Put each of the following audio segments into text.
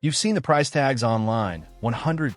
You've seen the price tags online: $150,000,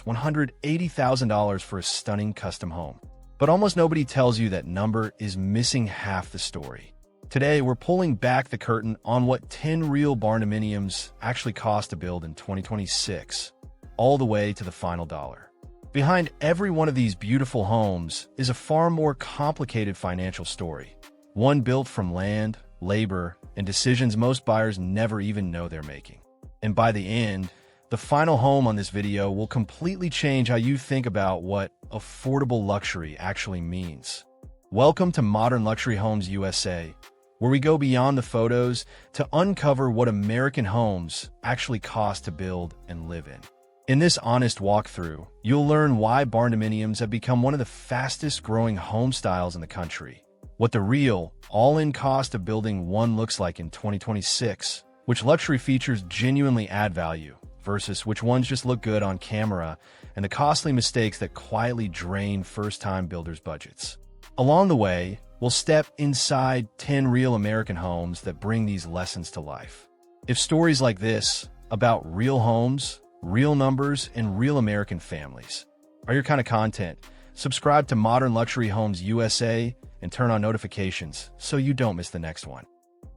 $180,000 for a stunning custom home. But almost nobody tells you that number is missing half the story. Today, we're pulling back the curtain on what 10 real barndominiums actually cost to build in 2026, all the way to the final dollar. Behind every one of these beautiful homes is a far more complicated financial story, one built from land, labor, and decisions most buyers never even know they're making. And by the end, the final home on this video will completely change how you think about what affordable luxury actually means. Welcome to Modern Luxury Homes USA, where we go beyond the photos to uncover what American homes actually cost to build and live in. In this honest walkthrough, you'll learn why barndominiums have become one of the fastest-growing home styles in the country, what the real, all-in cost of building one looks like in 2026, which luxury features genuinely add value versus which ones just look good on camera, and the costly mistakes that quietly drain first-time builders' budgets. Along the way, we'll step inside 10 real American homes that bring these lessons to life. If stories like this, about real homes, real numbers, and real American families are your kind of content, subscribe to Modern Luxury Homes USA and turn on notifications so you don't miss the next one.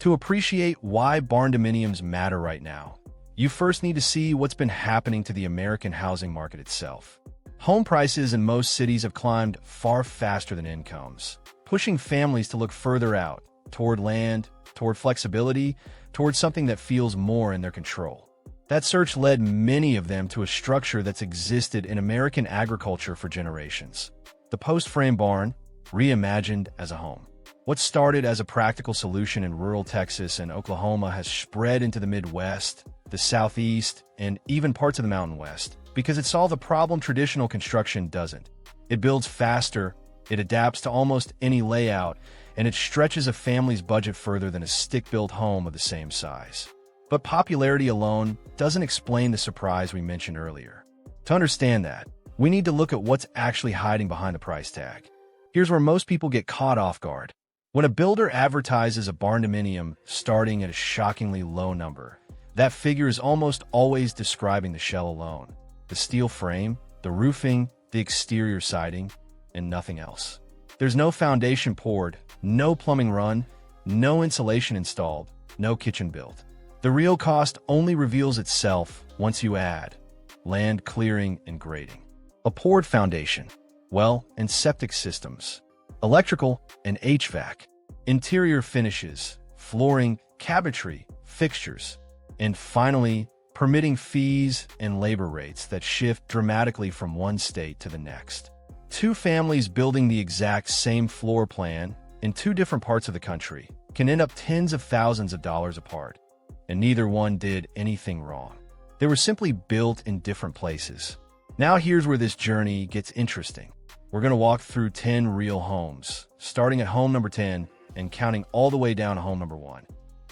To appreciate why barndominiums matter right now, you first need to see what's been happening to the American housing market itself. Home prices in most cities have climbed far faster than incomes, pushing families to look further out, toward land, toward flexibility, toward something that feels more in their control. That search led many of them to a structure that's existed in American agriculture for generations: the post-frame barn, reimagined as a home. What started as a practical solution in rural Texas and Oklahoma has spread into the Midwest, the Southeast, and even parts of the Mountain West, because it solved a problem traditional construction doesn't. It builds faster, it adapts to almost any layout, and it stretches a family's budget further than a stick-built home of the same size. But popularity alone doesn't explain the surprise we mentioned earlier. To understand that, we need to look at what's actually hiding behind the price tag. Here's where most people get caught off guard. When a builder advertises a barndominium starting at a shockingly low number, that figure is almost always describing the shell alone: the steel frame, the roofing, the exterior siding, and nothing else. There's no foundation poured, no plumbing run, no insulation installed, no kitchen built. The real cost only reveals itself once you add land clearing and grading, a poured foundation, well, and septic systems, electrical and HVAC, interior finishes, flooring, cabinetry, fixtures, and finally, permitting fees and labor rates that shift dramatically from one state to the next. Two families building the exact same floor plan in two different parts of the country can end up tens of thousands of dollars apart, and neither one did anything wrong. They were simply built in different places. Now here's where this journey gets interesting. We're going to walk through 10 real homes, starting at home number 10 and counting all the way down to home number 1.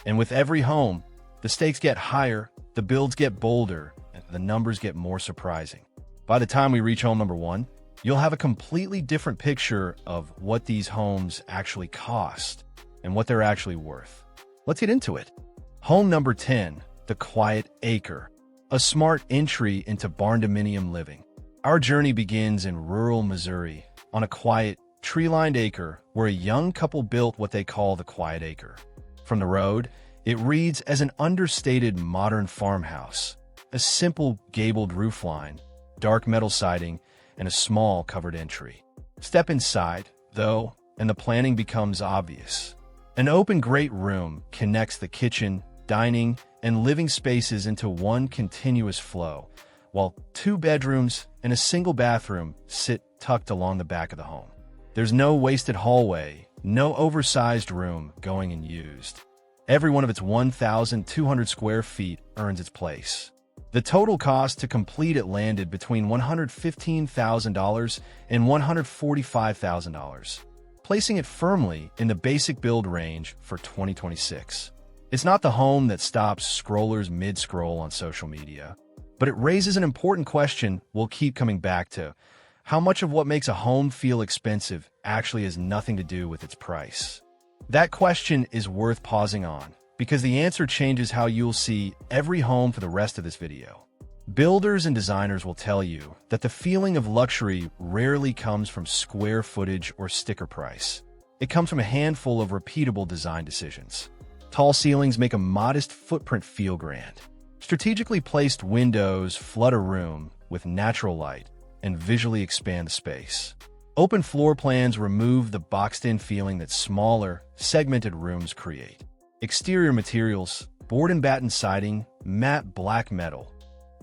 And with every home, the stakes get higher, the builds get bolder, and the numbers get more surprising. By the time we reach home number 1, you'll have a completely different picture of what these homes actually cost and what they're actually worth. Let's get into it. Home number 10, the Quiet Acre, a smart entry into barndominium living. Our journey begins in rural Missouri, on a quiet, tree-lined acre where a young couple built what they call the Quiet Acre. From the road, it reads as an understated modern farmhouse, a simple gabled roofline, dark metal siding, and a small covered entry. Step inside, though, and the planning becomes obvious. An open great room connects the kitchen, dining, and living spaces into one continuous flow, while 2 bedrooms and a single bathroom sit tucked along the back of the home. There's no wasted hallway, no oversized room going unused. Every one of its 1,200 square feet earns its place. The total cost to complete it landed between $115,000 and $145,000, placing it firmly in the basic build range for 2026. It's not the home that stops scrollers mid-scroll on social media, but it raises an important question we'll keep coming back to: how much of what makes a home feel expensive actually has nothing to do with its price? That question is worth pausing on, because the answer changes how you'll see every home for the rest of this video. Builders and designers will tell you that the feeling of luxury rarely comes from square footage or sticker price. It comes from a handful of repeatable design decisions. Tall ceilings make a modest footprint feel grand. Strategically placed windows flood a room with natural light and visually expand the space. Open floor plans remove the boxed-in feeling that smaller, segmented rooms create. Exterior materials, board and batten siding, matte black metal,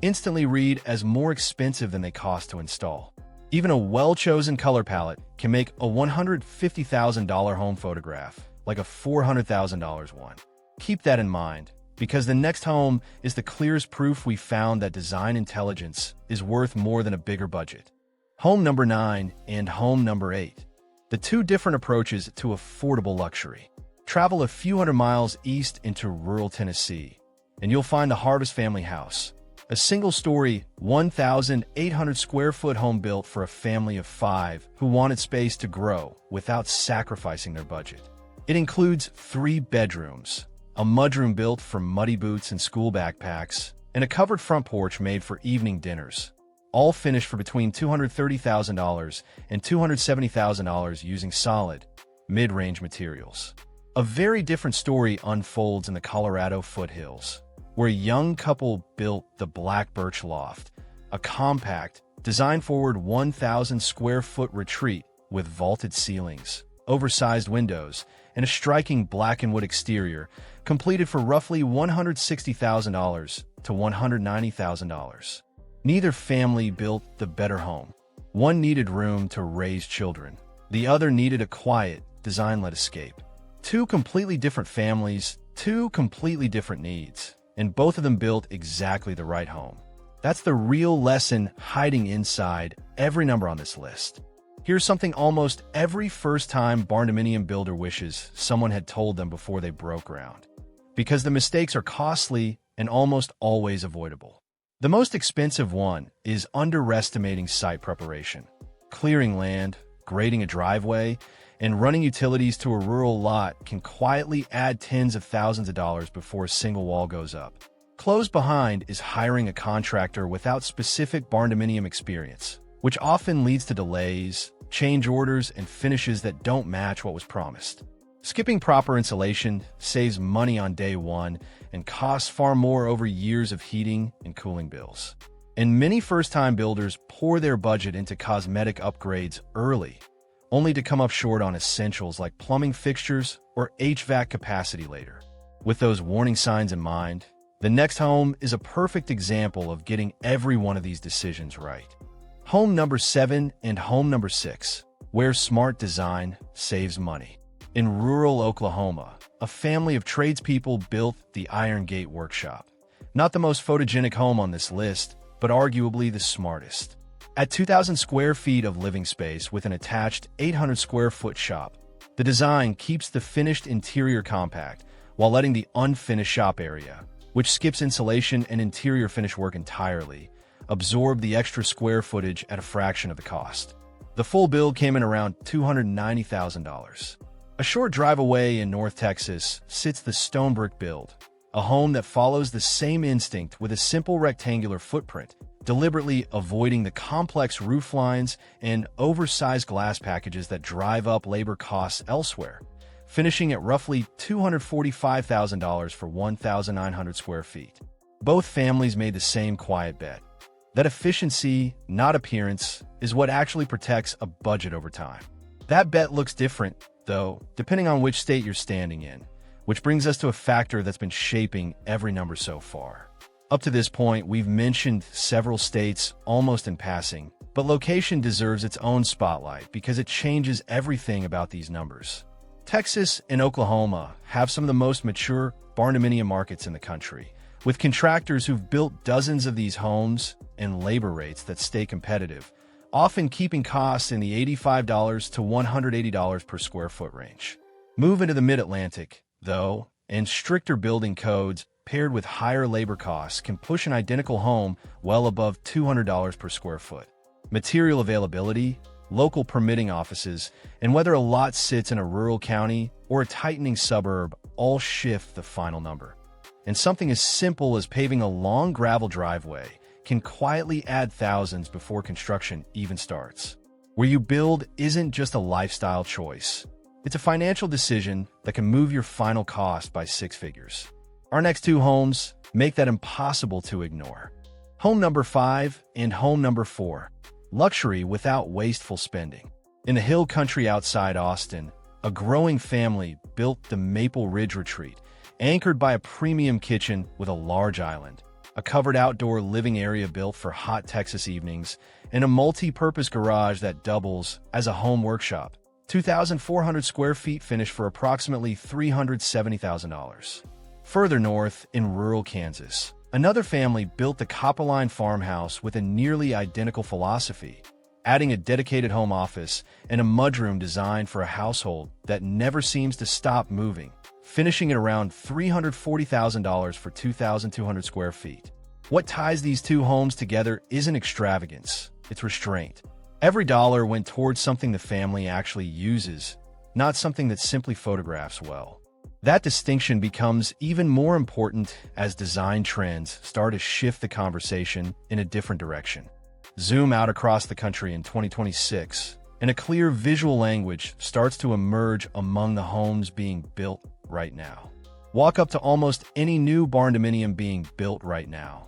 instantly read as more expensive than they cost to install. Even a well-chosen color palette can make a $150,000 home photograph like a $400,000 one. Keep that in mind, because the next home is the clearest proof we found that design intelligence is worth more than a bigger budget. Home number 9 and home number 8. The two different approaches to affordable luxury. Travel a few hundred miles east into rural Tennessee, and you'll find the Harvest family house. A single-story, 1,800 square foot home built for a family of 5 who wanted space to grow without sacrificing their budget. It includes 3 bedrooms, a mudroom built for muddy boots and school backpacks, and a covered front porch made for evening dinners, all finished for between $230,000 and $270,000 using solid, mid-range materials. A very different story unfolds in the Colorado foothills, where a young couple built the Black Birch Loft, a compact, design-forward 1,000 square foot retreat with vaulted ceilings, oversized windows, and a striking black and wood exterior, completed for roughly $160,000 to $190,000. Neither family built the better home. One needed room to raise children. The other needed a quiet, design-led escape. Two completely different families, two completely different needs, and both of them built exactly the right home. That's the real lesson hiding inside every number on this list. Here's something almost every first-time barndominium builder wishes someone had told them before they broke ground. Because the mistakes are costly and almost always avoidable. The most expensive one is underestimating site preparation. Clearing land, grading a driveway, and running utilities to a rural lot can quietly add tens of thousands of dollars before a single wall goes up. Close behind is hiring a contractor without specific barndominium experience, which often leads to delays, change orders, and finishes that don't match what was promised. Skipping proper insulation saves money on day one and costs far more over years of heating and cooling bills. And many first-time builders pour their budget into cosmetic upgrades early, only to come up short on essentials like plumbing fixtures or HVAC capacity later. With those warning signs in mind, the next home is a perfect example of getting every one of these decisions right. Home number 7 and home number 6, where smart design saves money. In rural Oklahoma, a family of tradespeople built the Iron Gate Workshop. Not the most photogenic home on this list, but arguably the smartest. At 2,000 square feet of living space with an attached 800 square foot shop, the design keeps the finished interior compact while letting the unfinished shop area, which skips insulation and interior finish work entirely, absorb the extra square footage at a fraction of the cost. The full build came in around $290,000. A short drive away in North Texas sits the Stone Brick Build, a home that follows the same instinct with a simple rectangular footprint, deliberately avoiding the complex roof lines and oversized glass packages that drive up labor costs elsewhere, finishing at roughly $245,000 for 1,900 square feet. Both families made the same quiet bet. That efficiency, not appearance, is what actually protects a budget over time. That bet looks different, though, depending on which state you're standing in, which brings us to a factor that's been shaping every number so far. Up to this point, we've mentioned several states almost in passing, but location deserves its own spotlight because it changes everything about these numbers. Texas and Oklahoma have some of the most mature barndominium markets in the country, with contractors who've built dozens of these homes and labor rates that stay competitive, often keeping costs in the $85 to $180 per square foot range. Move into the Mid-Atlantic, though, and stricter building codes paired with higher labor costs can push an identical home well above $200 per square foot. Material availability, local permitting offices, and whether a lot sits in a rural county or a tightening suburb all shift the final number. And something as simple as paving a long gravel driveway can quietly add thousands before construction even starts. Where you build isn't just a lifestyle choice. It's a financial decision that can move your final cost by six figures. Our next two homes make that impossible to ignore. Home number 5 and home number 4. Luxury without wasteful spending. In the hill country outside Austin, a growing family built the Maple Ridge Retreat, anchored by a premium kitchen with a large island, a covered outdoor living area built for hot Texas evenings, and a multi-purpose garage that doubles as a home workshop. 2,400 square feet finished for approximately $370,000. Further north, in rural Kansas, another family built the Copperline farmhouse with a nearly identical philosophy, adding a dedicated home office and a mudroom designed for a household that never seems to stop moving, finishing at around $340,000 for 2,200 square feet. What ties these two homes together isn't extravagance, it's restraint. Every dollar went towards something the family actually uses, not something that simply photographs well. That distinction becomes even more important as design trends start to shift the conversation in a different direction. Zoom out across the country in 2026, and a clear visual language starts to emerge among the homes being built right now. Walk up to almost any new barndominium being built right now,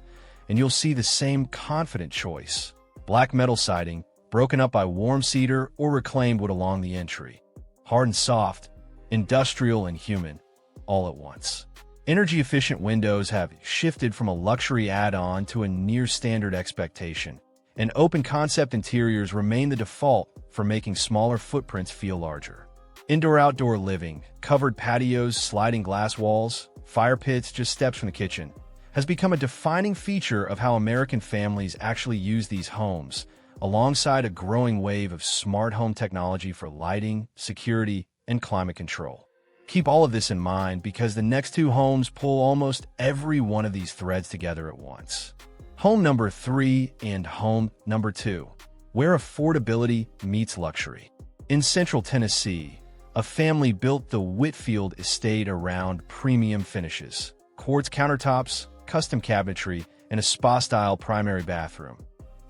and you'll see the same confident choice. Black metal siding, broken up by warm cedar or reclaimed wood along the entry. Hard and soft, industrial and human, all at once. Energy-efficient windows have shifted from a luxury add-on to a near-standard expectation, and open-concept interiors remain the default for making smaller footprints feel larger. Indoor-outdoor living, covered patios, sliding glass walls, fire pits just steps from the kitchen, has become a defining feature of how American families actually use these homes, alongside a growing wave of smart home technology for lighting, security, and climate control. Keep all of this in mind because the next two homes pull almost every one of these threads together at once. Home number 3 and home number 2, where affordability meets luxury. In central Tennessee, a family built the Whitfield estate around premium finishes, quartz countertops, custom cabinetry, and a spa-style primary bathroom.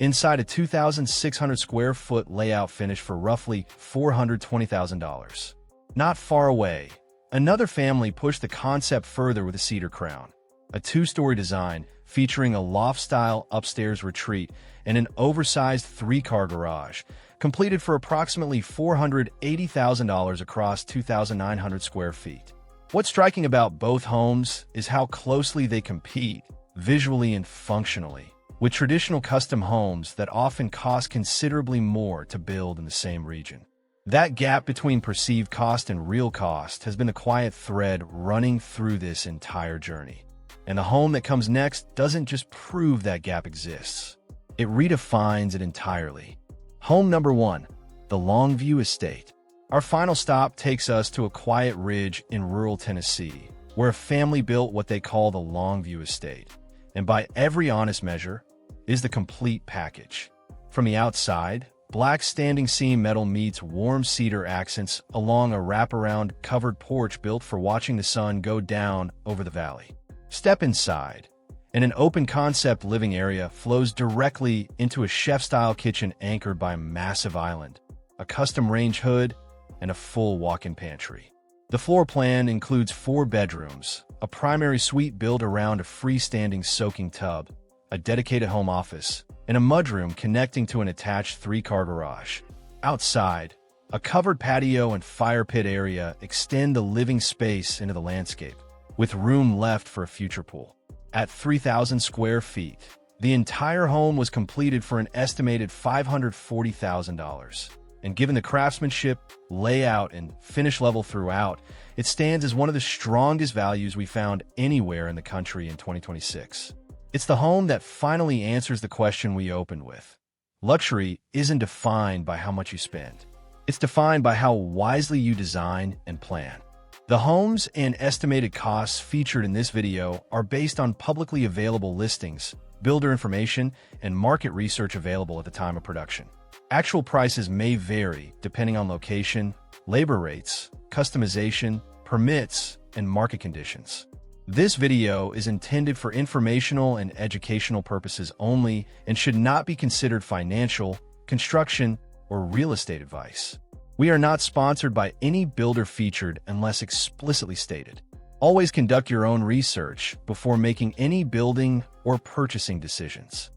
Inside a 2,600 square foot layout finish for roughly $420,000. Not far away, another family pushed the concept further with a cedar crown, a two-story design featuring a loft-style upstairs retreat and an oversized 3-car garage, completed for approximately $480,000 across 2,900 square feet. What's striking about both homes is how closely they compete, visually and functionally, with traditional custom homes that often cost considerably more to build in the same region. That gap between perceived cost and real cost has been a quiet thread running through this entire journey. And the home that comes next doesn't just prove that gap exists. It redefines it entirely. Home number 1, the Longview Estate. Our final stop takes us to a quiet ridge in rural Tennessee, where a family built what they call the Longview Estate, and by every honest measure, is the complete package. From the outside, black standing seam metal meets warm cedar accents along a wraparound covered porch built for watching the sun go down over the valley. Step inside, and an open-concept living area flows directly into a chef-style kitchen anchored by a massive island, a custom range hood, and a full walk-in pantry. The floor plan includes 4 bedrooms, a primary suite built around a freestanding soaking tub, a dedicated home office, and a mudroom connecting to an attached 3-car garage. Outside, a covered patio and fire pit area extend the living space into the landscape, with room left for a future pool. At 3,000 square feet, the entire home was completed for an estimated $540,000. And given the craftsmanship, layout, and finish level throughout, it stands as one of the strongest values we found anywhere in the country in 2026. It's the home that finally answers the question we opened with. Luxury isn't defined by how much you spend. It's defined by how wisely you design and plan. The homes and estimated costs featured in this video are based on publicly available listings, builder information, and market research available at the time of production. Actual prices may vary depending on location, labor rates, customization, permits, and market conditions. This video is intended for informational and educational purposes only and should not be considered financial, construction, or real estate advice. We are not sponsored by any builder featured unless explicitly stated. Always conduct your own research before making any building or purchasing decisions.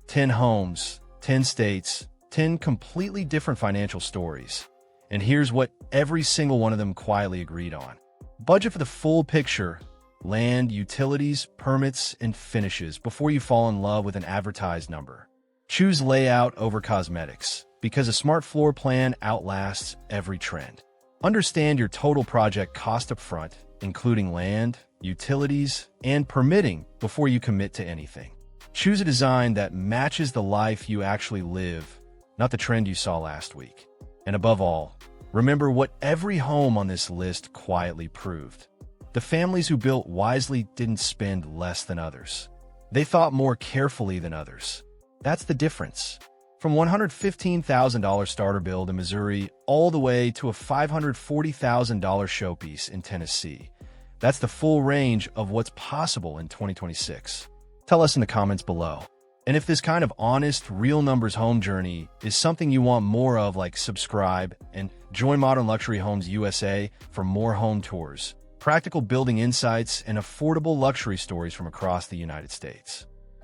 10 homes, 10 states, 10 completely different financial stories. And here's what every single one of them quietly agreed on. Budget for the full picture: land, utilities, permits, and finishes before you fall in love with an advertised number. Choose layout over cosmetics, because a smart floor plan outlasts every trend. Understand your total project cost up front, including land, utilities, and permitting before you commit to anything. Choose a design that matches the life you actually live, not the trend you saw last week. And above all, remember what every home on this list quietly proved. The families who built wisely didn't spend less than others. They thought more carefully than others. That's the difference. From $115,000 starter build in Missouri all the way to a $540,000 showpiece in Tennessee. That's the full range of what's possible in 2026. Tell us in the comments below. And if this kind of honest, real numbers home journey is something you want more of, like, subscribe and join Modern Luxury Homes USA for more home tours, practical building insights, and affordable luxury stories from across the United States.